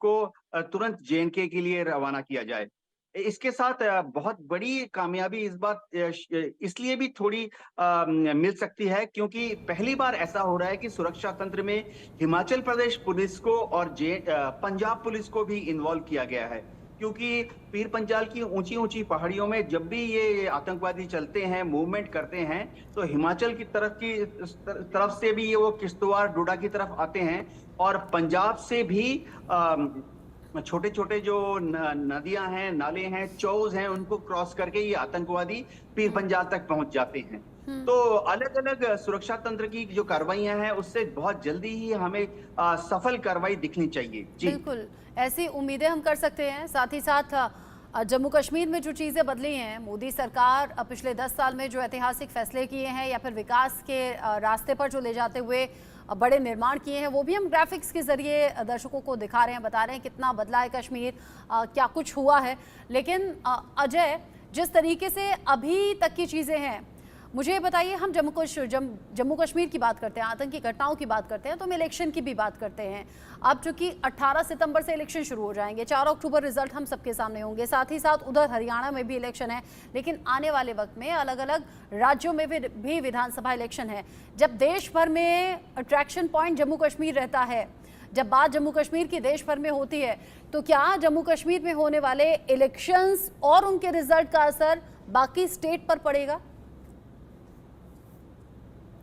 को तुरंत जेएनके के लिए रवाना किया जाए। इसके साथ बहुत बड़ी कामयाबी इस बार इसलिए भी थोड़ी मिल सकती है क्योंकि पहली बार ऐसा हो रहा है कि सुरक्षा तंत्र में हिमाचल प्रदेश पुलिस को और पंजाब पुलिस को भी इन्वॉल्व किया गया है। क्योंकि पीर पंजाल की ऊंची-ऊंची पहाड़ियों में जब भी ये आतंकवादी चलते हैं, मूवमेंट करते हैं, तो हिमाचल की तरफ से भी ये वो किश्तवाड़, डोडा की तरफ आते हैं और पंजाब से भी छोटे-छोटे जो नदियां हैं, नाले हैं, चौज हैं, उनको क्रॉस करके ये आतंकवादी पीर पंजाल तक पहुंच जाते हैं। तो अलग-अलग सुरक्षा तंत्र की जो कार्रवाइयां हैं, उससे बहुत जल्दी ही हमें सफल कार्रवाई दिखनी चाहिए। जी बिल्कुल, ऐसी उम्मीदें हम कर सकते हैं। साथ ही साथ जम्मू कश्मीर में जो चीज़ें बदली हैं, मोदी सरकार पिछले 10 साल में जो ऐतिहासिक फैसले किए हैं या फिर विकास के रास्ते पर जो ले जाते हुए बड़े निर्माण किए हैं, वो भी हम ग्राफिक्स के जरिए दर्शकों को दिखा रहे हैं, बता रहे हैं कितना बदला है कश्मीर, क्या कुछ हुआ है। लेकिन अजय, जिस तरीके से अभी तक की चीज़ें हैं, मुझे बताइए, हम जम्मू कश्मीर की बात करते हैं, आतंकी घटनाओं की बात करते हैं, तो हम इलेक्शन की भी बात करते हैं। अब चूंकि 18 सितंबर से इलेक्शन शुरू हो जाएंगे, 4 अक्टूबर रिजल्ट हम सबके सामने होंगे, साथ ही साथ उधर हरियाणा में भी इलेक्शन है, लेकिन आने वाले वक्त में अलग अलग राज्यों में भी विधानसभा इलेक्शन है। जब देश भर में अट्रैक्शन पॉइंट जम्मू कश्मीर रहता है, जब बात जम्मू कश्मीर की देश भर में होती है, तो क्या जम्मू कश्मीर में होने वाले इलेक्शंस और उनके रिजल्ट का असर बाकी स्टेट पर पड़ेगा?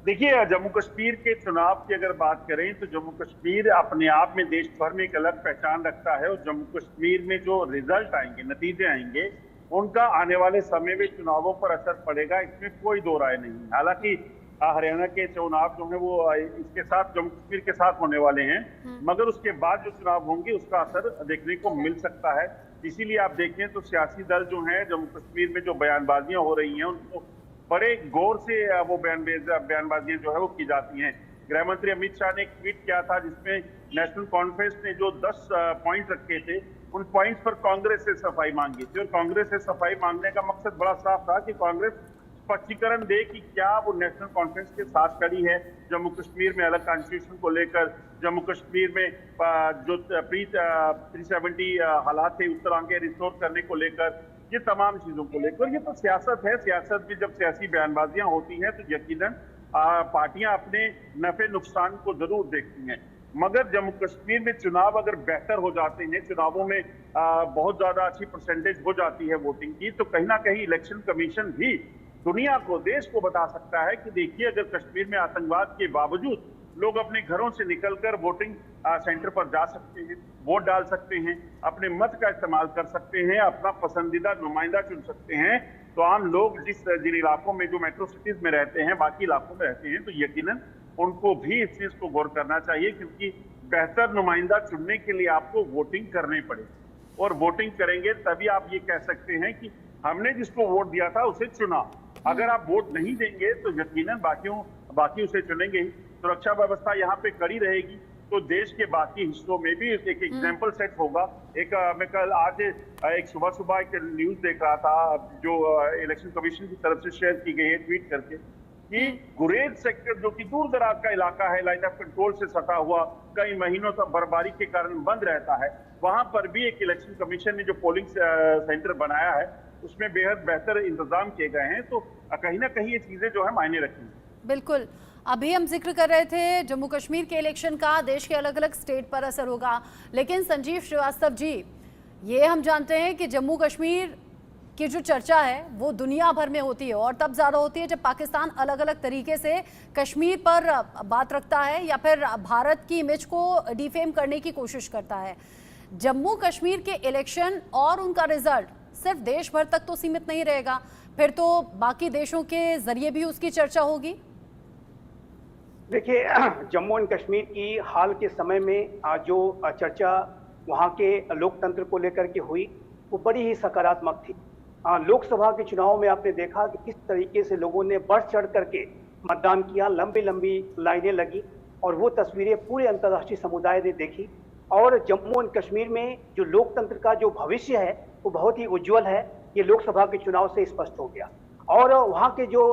देखिए, जम्मू कश्मीर के चुनाव की अगर बात करें तो जम्मू कश्मीर अपने आप में देश भर में एक अलग पहचान रखता है और जम्मू कश्मीर में जो रिजल्ट आएंगे, नतीजे आएंगे, उनका आने वाले समय में चुनावों पर असर पड़ेगा, इसमें कोई दो राय नहीं। हालांकि हरियाणा के चुनाव जो है वो इसके साथ जम्मू कश्मीर के साथ होने वाले हैं, मगर उसके बाद जो चुनाव होंगे उसका असर देखने को मिल सकता है। इसीलिए आप देखें तो सियासी दल जो है जम्मू कश्मीर में जो बयानबाजियां हो रही हैं, उनको बड़े गौर से वो बयानबाजियां जो है वो की जाती हैं। गृह मंत्री अमित शाह ने एक ट्वीट किया था जिसमें नेशनल कॉन्फ्रेंस ने जो 10 पॉइंट रखे थे, उन पॉइंट्स पर कांग्रेस से सफाई मांगी थी और कांग्रेस से सफाई मांगने का मकसद बड़ा साफ था कि कांग्रेस स्पष्टीकरण दे कि क्या वो नेशनल कॉन्फ्रेंस के साथ खड़ी है जम्मू कश्मीर में अलग कॉन्स्टिट्यूशन को लेकर, जम्मू कश्मीर में जो प्री 370 हालात थे उत्तरांगे रिस्टोर करने को लेकर, ये तमाम चीजों को लेकर। ये तो सियासत है, सियासत में जब सियासी बयानबाजियां होती हैं तो यकीनन पार्टियां अपने नफे नुकसान को जरूर देखती हैं, मगर जम्मू कश्मीर में चुनाव अगर बेहतर हो जाते हैं, चुनावों में बहुत ज्यादा अच्छी परसेंटेज हो जाती है वोटिंग की, तो कहीं ना कहीं इलेक्शन कमीशन भी दुनिया को, देश को बता सकता है कि देखिए, अगर कश्मीर में आतंकवाद के बावजूद लोग अपने घरों से निकलकर वोटिंग सेंटर पर जा सकते हैं, वोट डाल सकते हैं, अपने मत का इस्तेमाल कर सकते हैं, अपना पसंदीदा नुमाइंदा चुन सकते हैं, तो आम लोग जिन इलाकों में, जो मेट्रो सिटीज में रहते हैं, बाकी इलाकों में रहते हैं, तो यकीनन उनको भी इस चीज को गौर करना चाहिए, क्योंकि बेहतर नुमाइंदा चुनने के लिए आपको वोटिंग करनी पड़ेगी और वोटिंग करेंगे तभी आप ये कह सकते हैं कि हमने जिसको वोट दिया था उसे चुना। अगर आप वोट नहीं देंगे तो यकीनन बाकी उसे चुनेंगे ही। सुरक्षा व्यवस्था यहाँ पे कड़ी रहेगी तो देश के बाकी हिस्सों में भी एक एग्जाम्पल सेट होगा। मैं कल आज एक सुबह एक न्यूज देख रहा था जो इलेक्शन कमीशन की तरफ से शेयर की गई है ट्वीट करके, कि गुरेज सेक्टर जो कि दूर दराज का इलाका है, लाइन ऑफ कंट्रोल से सटा हुआ, कई महीनों तक बर्फबारी के कारण बंद रहता है, वहां पर भी एक इलेक्शन कमीशन ने जो पोलिंग सेंटर बनाया है उसमें बेहद बेहतर इंतजाम किए गए हैं। तो कहीं ना कहीं ये चीजें जो है मायने रखेंगी। बिल्कुल, अभी हम जिक्र कर रहे थे जम्मू कश्मीर के इलेक्शन का देश के अलग अलग स्टेट पर असर होगा, लेकिन संजीव श्रीवास्तव जी, ये हम जानते हैं कि जम्मू कश्मीर की जो चर्चा है वो दुनिया भर में होती है और तब ज़्यादा होती है जब पाकिस्तान अलग अलग तरीके से कश्मीर पर बात रखता है या फिर भारत की इमेज को डिफेम करने की कोशिश करता है। जम्मू कश्मीर के इलेक्शन और उनका रिजल्ट सिर्फ देश भर तक तो सीमित नहीं रहेगा, फिर तो बाकी देशों के जरिए भी उसकी चर्चा होगी। देखिए, जम्मू एंड कश्मीर की हाल के समय में जो चर्चा वहाँ के लोकतंत्र को लेकर के हुई वो बड़ी ही सकारात्मक थी। लोकसभा के चुनाव में आपने देखा कि किस तरीके से लोगों ने बढ़ चढ़ करके मतदान किया, लंबी लंबी लाइनें लगी और वो तस्वीरें पूरे अंतर्राष्ट्रीय समुदाय ने देखी। और जम्मू एंड कश्मीर में जो लोकतंत्र का जो भविष्य है वो बहुत ही उज्जवल है, ये लोकसभा के चुनाव से स्पष्ट हो गया। और वहाँ के जो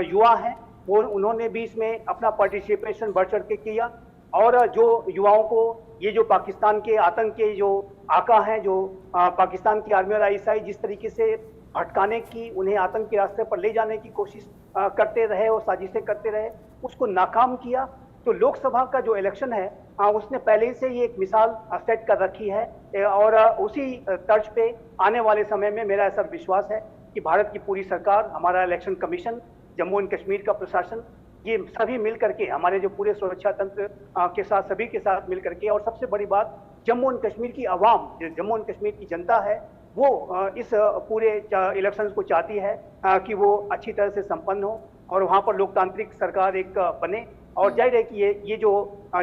युवा हैं वो उन्होंने भी इसमें अपना पार्टिसिपेशन बढ़ चढ़ के किया और जो युवाओं को ये जो पाकिस्तान के आतंक के जो आका हैं, जो पाकिस्तान की आर्मी और आईएसआई जिस तरीके से भटकाने की, उन्हें आतंक के रास्ते पर ले जाने की कोशिश करते रहे और साजिशें करते रहे, उसको नाकाम किया। तो लोकसभा का जो इलेक्शन है उसने पहले से ही एक मिसाल सेट कर रखी है और उसी तर्ज पे आने वाले समय में मेरा ऐसा विश्वास है कि भारत की पूरी सरकार, हमारा election commission, Jammu and Kashmir का प्रशासन, ये सभी मिल करके, हमारे जो पूरे सुरक्षा तंत्र के साथ, सभी के साथ मिल करके, और सबसे बड़ी बात जम्मू एंड कश्मीर की आवाम, जम्मू एंड कश्मीर की जनता है, वो इस पूरे इलेक्शन को चाहती है कि वो अच्छी तरह से संपन्न हो और वहां पर लोकतांत्रिक सरकार एक बने। और जाहिर है कि ये जो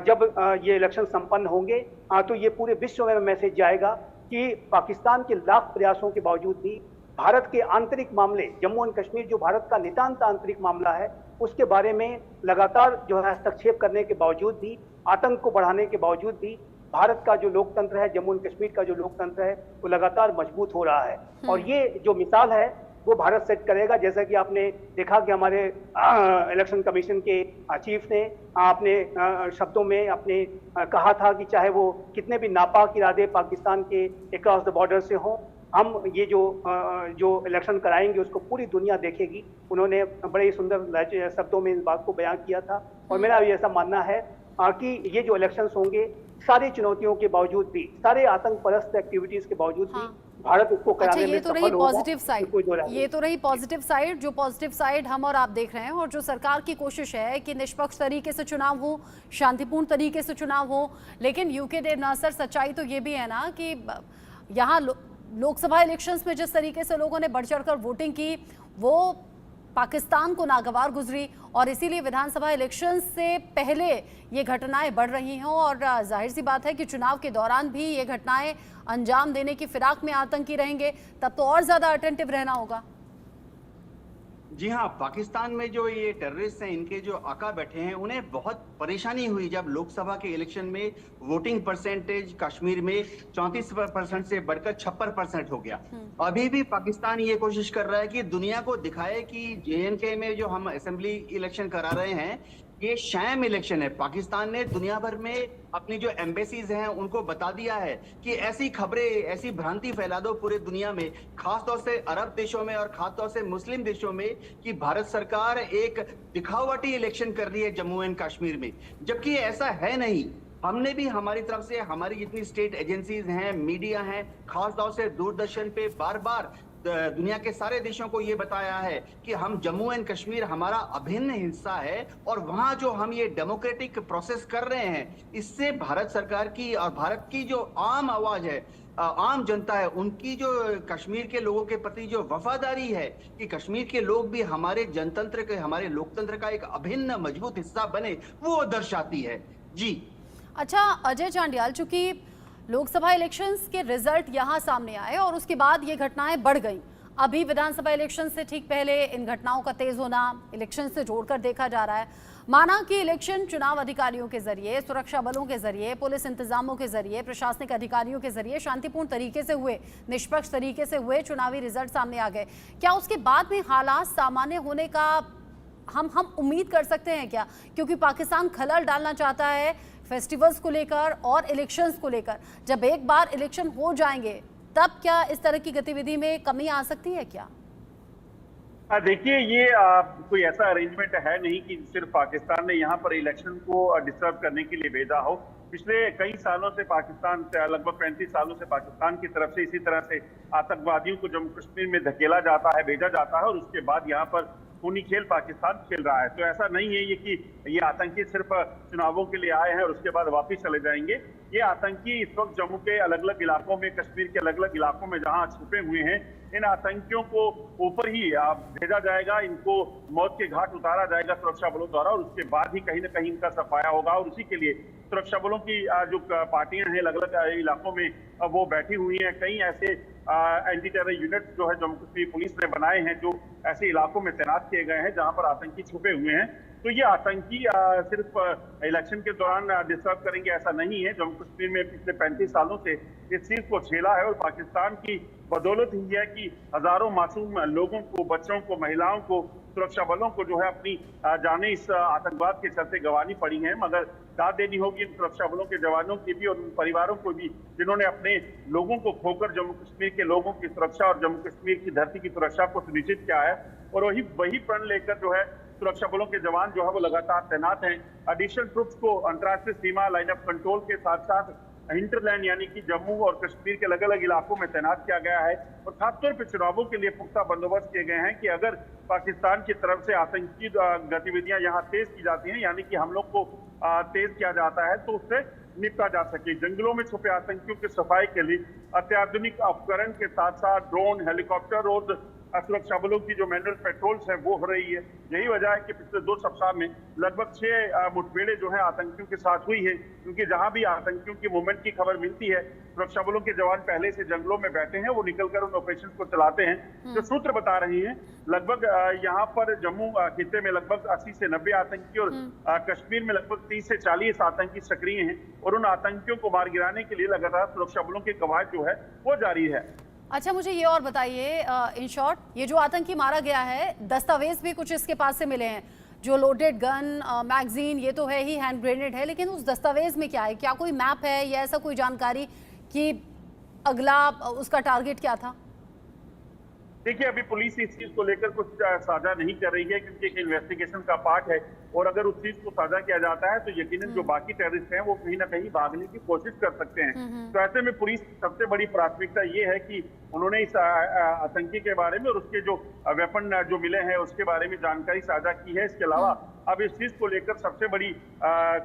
जब ये इलेक्शन संपन्न होंगे तो ये पूरे विश्व में मैसेज जाएगा कि पाकिस्तान के लाख प्रयासों के बावजूद भी भारत के आंतरिक मामले, जम्मू एंड कश्मीर जो भारत का नितांत आंतरिक मामला है, उसके बारे में लगातार जो है हस्तक्षेप करने के बावजूद भी, आतंक को बढ़ाने के बावजूद भी, भारत का जो लोकतंत्र है, जम्मू एंड कश्मीर का जो लोकतंत्र है, वो लगातार मजबूत हो रहा है। और ये जो मिसाल है वो भारत सेट करेगा। जैसा कि आपने देखा कि हमारे इलेक्शन कमीशन के चीफ ने अपने शब्दों में अपने कहा था कि चाहे वो कितने भी नापाक इरादे पाकिस्तान के अक्रॉस द बॉर्डर से हों, हम ये जो इलेक्शन कराएंगे उसको पूरी दुनिया देखेगी। उन्होंने बड़े ही सुंदर शब्दों में इस बात को बयां किया था। और मेरा भी ऐसा मानना है कि ये जो इलेक्शंस होंगे, सारी चुनौतियों के बावजूद भी, सारे आतंक परस्त एक्टिविटीज के बावजूद भी, भारत उसको कराने में सफल होगा। ये तो रही पॉजिटिव साइड, ये तो रही पॉजिटिव साइड, जो पॉजिटिव साइड हम और आप देख रहे हैं। और जो सरकार की कोशिश है कि निष्पक्ष तरीके से चुनाव हो, शांतिपूर्ण तरीके से चुनाव हो। लेकिन यूके डे नासर, सच्चाई तो ये भी है ना कि यहाँ लोकसभा इलेक्शंस में जिस तरीके से लोगों ने बढ़ चढ़कर वोटिंग की, वो पाकिस्तान को नागवार गुजरी। और इसीलिए विधानसभा इलेक्शंस से पहले ये घटनाएं बढ़ रही हैं। और जाहिर सी बात है कि चुनाव के दौरान भी ये घटनाएं अंजाम देने की फिराक में आतंकी रहेंगे, तब तो और ज्यादा अटेंटिव रहना होगा। जी हाँ, पाकिस्तान में जो ये टेररिस्ट हैं, इनके जो आका बैठे हैं, उन्हें बहुत परेशानी हुई जब लोकसभा के इलेक्शन में वोटिंग परसेंटेज कश्मीर में 34% से बढ़कर 56% हो गया। अभी भी पाकिस्तान ये कोशिश कर रहा है कि दुनिया को दिखाए कि JNK में जो हम असेंबली इलेक्शन करा रहे हैं, ये शैम इलेक्शन है। पाकिस्तान ने दुनिया भर में अपनी जो एम्बेसीज हैं उनको बता दिया है कि ऐसी खबरें, ऐसी भ्रांति फैला दो पूरे दुनिया में, खासतौर से अरब देशों में और खासतौर से मुस्लिम देशों में, कि भारत सरकार एक दिखावटी इलेक्शन कर रही है जम्मू एंड कश्मीर में, जबकि ऐसा है नहीं। हमने भी हमारी तरफ से, हमारी जितनी स्टेट एजेंसीज हैं, मीडिया हैं, खासतौर से दूरदर्शन पे बार बार दुनिया के सारे देशों को ये बताया है कि हम जम्मू एंड कश्मीर हमारा अभिन्न हिस्सा है और वहां जो हम ये डेमोक्रेटिक प्रोसेस कर रहे हैं, इससे भारत सरकार की और भारत की जो आम आवाज है, आम जनता है, उनकी जो कश्मीर के लोगों के प्रति जो वफादारी है कि कश्मीर के लोग भी हमारे जनतंत्र के, हमारे लोकतंत्र का एक अभिन्न मजबूत हिस्सा बने, वो दर्शाती है। जी अच्छा अजय चांडियाल, चूंकि लोकसभा इलेक्शंस के रिजल्ट यहां सामने आए और उसके बाद ये घटनाएं बढ़ गई, अभी विधानसभा इलेक्शन से ठीक पहले इन घटनाओं का तेज होना इलेक्शन से जोड़कर देखा जा रहा है। माना कि इलेक्शन चुनाव अधिकारियों के जरिए, सुरक्षा बलों के जरिए, पुलिस इंतजामों के जरिए, प्रशासनिक अधिकारियों के जरिए शांतिपूर्ण तरीके से हुए, निष्पक्ष तरीके से हुए, चुनावी रिजल्ट सामने आ गए, क्या उसके बाद में हालात सामान्य होने का हम उम्मीद कर सकते हैं क्या? क्योंकि पाकिस्तान खलल डालना चाहता है फेस्टिवल्स को लेकर और इलेक्शंस को लेकर। जब एक बार इलेक्शन हो जाएंगे तब क्या इस तरह की गतिविधि में कमी आ सकती है क्या? देखिए, ये कोई ऐसा अरेंजमेंट है नहीं कि सिर्फ पाकिस्तान ने यहाँ पर इलेक्शन को डिस्टर्ब करने के लिए भेजा हो। पिछले कई सालों से पाकिस्तान, लगभग 35 सालों से पाकिस्तान की तरफ से इसी तरह से आतंकवादियों को जम्मू कश्मीर में धकेला जाता है, भेजा जाता है और उसके बाद यहाँ पर खूनी खेल पाकिस्तान खेल रहा है। तो ऐसा नहीं है ये कि ये आतंकी सिर्फ चुनावों के लिए आए हैं और उसके बाद वापस चले जाएंगे। ये आतंकी इस वक्त जम्मू के अलग अलग इलाकों में, कश्मीर के अलग अलग इलाकों में जहां छुपे हुए हैं, इन आतंकियों को ऊपर ही भेजा जाएगा, इनको मौत के घाट उतारा जाएगा सुरक्षा बलों द्वारा और उसके बाद ही कहीं ना कहीं इनका सफाया होगा। और उसी के लिए सुरक्षा बलों की जो पार्टियां हैं अलग अलग इलाकों में वो बैठी हुई हैं। कई ऐसे एंटी टेरर यूनिट जो है जम्मू कश्मीर पुलिस ने बनाए हैं, जो ऐसे इलाकों में तैनात किए गए हैं जहां पर आतंकी छुपे हुए हैं। तो ये आतंकी सिर्फ इलेक्शन के दौरान डिस्टर्ब करेंगे ऐसा नहीं है। जम्मू कश्मीर में पिछले 35 सालों से इस चीज को झेला है और पाकिस्तान की बदौलत ही है कि हजारों मासूम लोगों को, बच्चों को, महिलाओं को सुरक्षा बलों को जो है अपनी जानें इस आतंकवाद के चलते गंवानी पड़ी हैं, मगर दाद देनी होगी इन सुरक्षा बलों के जवानों की भी और उन परिवारों को भी जिन्होंने अपने लोगों को खोकर जम्मू कश्मीर के लोगों की सुरक्षा और जम्मू कश्मीर की धरती की सुरक्षा को सुनिश्चित किया है। और वही प्रण लेकर जो है सुरक्षा बलों के जवान जो है वो लगातार तैनात हैं। एडिशनल ट्रुप्स को अंतर्राष्ट्रीय सीमा लाइन ऑफ कंट्रोल के साथ साथ हिंटरलैंड यानी कि जम्मू और कश्मीर के अलग अलग इलाकों में तैनात किया गया है और खासतौर पर चुनावों के लिए पुख्ता बंदोबस्त किए गए हैं कि अगर पाकिस्तान की तरफ से आतंकी गतिविधियां यहाँ तेज की जाती हैं, यानी कि हमलों को तेज किया जाता है, तो उससे निपटा जा सके। जंगलों में छुपे आतंकियों की सफाई के लिए अत्याधुनिक उपकरण के साथ साथ ड्रोन, हेलीकॉप्टर और सुरक्षा बलों की जो मैनुअल पेट्रोल्स हैं वो हो रही है। यही वजह है कि पिछले 2 सप्ताह में लगभग 6 मुठभेड़ें जो है आतंकियों के साथ हुई है, क्योंकि जहां भी आतंकियों की मूवमेंट की खबर मिलती है सुरक्षा बलों के जवान पहले से जंगलों में बैठे हैं, वो निकलकर उन ऑपरेशन को चलाते हैं। जो सूत्र बता रहे हैं लगभग यहाँ पर जम्मू खित्ते में लगभग 80 से 90 आतंकी और कश्मीर में लगभग 30 से 40 आतंकी सक्रिय हैं और उन आतंकियों को मार गिराने के लिए लगातार सुरक्षा बलों की कवायद जो है वो जारी है। अच्छा, मुझे ये और बताइए, इन शॉर्ट, ये जो आतंकी मारा गया है, दस्तावेज भी कुछ इसके पास से मिले हैं, जो लोडेड गन, मैगजीन, ये तो है ही, हैंड ग्रेनेड है, लेकिन उस दस्तावेज में क्या है? क्या कोई मैप है या ऐसा कोई जानकारी कि अगला उसका टारगेट क्या था? देखिए, अभी पुलिस इस चीज को लेकर कुछ साझा नहीं कर रही है, क्योंकि एक इन्वेस्टिगेशन का पार्ट है और अगर उस चीज को साझा किया जाता है तो यकीनन जो बाकी टेररिस्ट हैं वो कहीं ना कहीं भागने की कोशिश कर सकते हैं। तो ऐसे में पुलिस की सबसे बड़ी प्राथमिकता ये है कि उन्होंने इस आतंकी के बारे में और उसके जो वेपन जो मिले हैं उसके बारे में जानकारी साझा की है। इसके अलावा अब इस चीज को लेकर सबसे बड़ी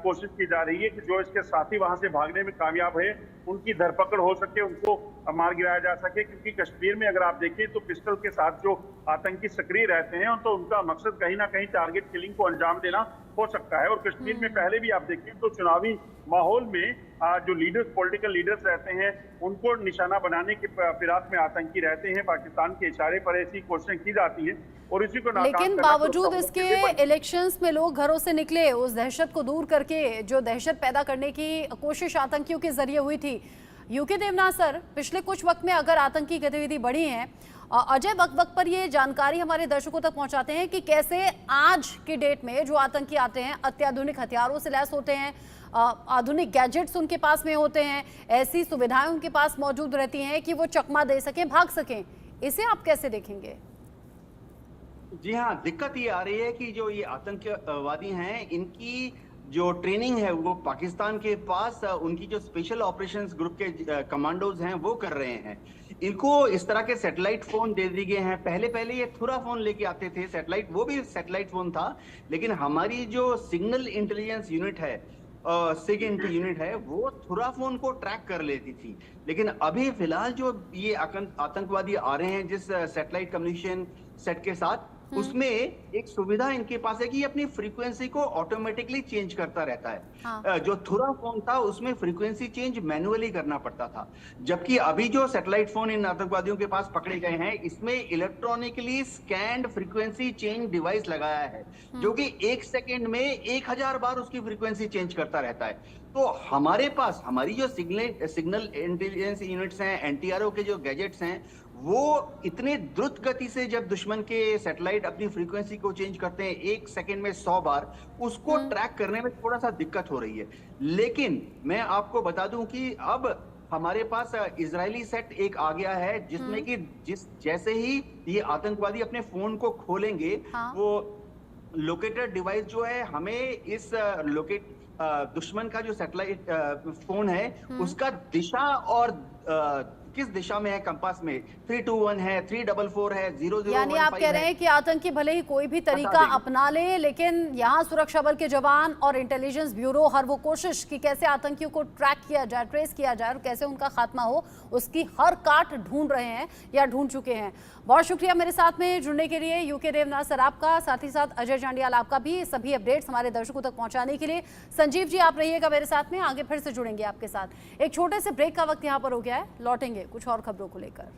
कोशिश की जा रही है कि जो इसके साथी वहां से भागने में कामयाब है उनकी धरपकड़ हो सके, उनको मार गिराया जा सके, क्योंकि कश्मीर में अगर आप देखें तो पिस्टल के साथ जो आतंकी सक्रिय रहते हैं तो उनका मकसद कहीं ना कहीं टारगेट किलिंग को अंजाम देना हो सकता है। और कश्मीर में पहले भी आप देखें तो चुनावी माहौल में जो लीडर्स, पॉलिटिकल लीडर्स रहते हैं उनको निशाना बनाने के फिराक में आतंकी रहते हैं। पाकिस्तान के इशारे पर ऐसी कोशिशें की जाती हैं और इसी को नाकाम लेकिन बावजूद इसके इलेक्शंस में लोग घरों से निकले, उस दहशत को दूर करके जो दहशत पैदा करने की कोशिश आतंकियों के जरिए हुई थी। यूके देवनाथ सर, पिछले कुछ वक्त में अगर आतंकी गतिविधि बढ़ी है, अजय वक्त वक्त पर ये जानकारी हमारे दर्शकों तक पहुंचाते हैं कि कैसे आज की डेट में जो आतंकी आते हैं अत्याधुनिक हथियारों से लैस होते हैं, आधुनिक गैजेट्स उनके पास में होते हैं, ऐसी सुविधाएं उनके पास मौजूद रहती हैं कि वो चकमा दे सकें, भाग सकें। इसे आप कैसे देखेंगे? जी हाँ, दिक्कत ये आ रही है कि जो ये आतंकवादी हैं इनकी जो ट्रेनिंग है वो पाकिस्तान के पास उनकी जो स्पेशल ऑपरेशंस ग्रुप के कमांडोज हैं वो कर रहे हैं। इनको इस तरह के सैटेलाइट फोन दे दिए गए हैं। पहले ये थुरा फोन लेके आते थे, सैटेलाइट, वो भी सैटेलाइट फोन था, लेकिन हमारी जो सिग्नल इंटेलिजेंस यूनिट है, सिग यूनिट है, वो थुरा फोन को ट्रैक कर लेती थी। लेकिन अभी फिलहाल जो ये आतंकवादी आ रहे हैं जिस सैटेलाइट कम्युनिकेशन सेट के साथ, उसमें एक सुविधा इनके पास है कि ये अपनी फ्रीक्वेंसी को ऑटोमेटिकली चेंज करता रहता है। हाँ। जो थुरा फोन था उसमें फ्रीक्वेंसी चेंज मैन्युअली करना पड़ता था, जबकि अभी जो सैटेलाइट फोन इन आतंकवादियों के पास पकड़े गए हैं इसमें electronically scanned frequency change device लगाया है, जो कि 1 सेकेंड में 1000 बार उसकी फ्रीक्वेंसी चेंज करता रहता है। तो हमारे पास हमारी जो सिग्नल इंटेलिजेंस यूनिट्स हैं, एनटीआरओ के जो गैजेट्स हैं, वो इतने द्रुत गति से जब दुश्मन के सैटेलाइट अपनी फ्रीक्वेंसी को चेंज करते हैं 1 सेकेंड में 100 बार, उसको ट्रैक करने में थोड़ा सा दिक्कत हो रही है। लेकिन मैं आपको बता दूं कि अब हमारे पास इजरायली सेट एक आ गया है जिसमें कि जैसे ही ये आतंकवादी अपने फोन को खोलेंगे, वो लोकेटर डिवाइस जो है हमें इस दुश्मन का जो सैटेलाइट फोन है उसका दिशा और किस दिशा में है, कंपास में 321 है, 344 है, 0015 यानी आप कह रहे हैं कि आतंकी भले ही कोई भी तरीका अपना ले, लेकिन यहाँ सुरक्षा बल के जवान और इंटेलिजेंस ब्यूरो हर वो कोशिश कि कैसे आतंकियों को ट्रैक किया जाए, ट्रेस किया जाए और कैसे उनका खात्मा हो, उसकी हर काट ढूंढ रहे हैं या ढूंढ चुके हैं। बहुत शुक्रिया मेरे साथ में जुड़ने के लिए यूके देवनाथ सर आपका, साथ ही साथ अजय जांडियाल आपका भी, सभी अपडेट्स हमारे दर्शकों तक पहुंचाने के लिए। संजीव जी आप रहिएगा मेरे साथ में, आगे फिर से जुड़ेंगे आपके साथ। एक छोटे से ब्रेक का वक्त यहाँ पर हो गया है, लौटेंगे कुछ और खबरों को लेकर।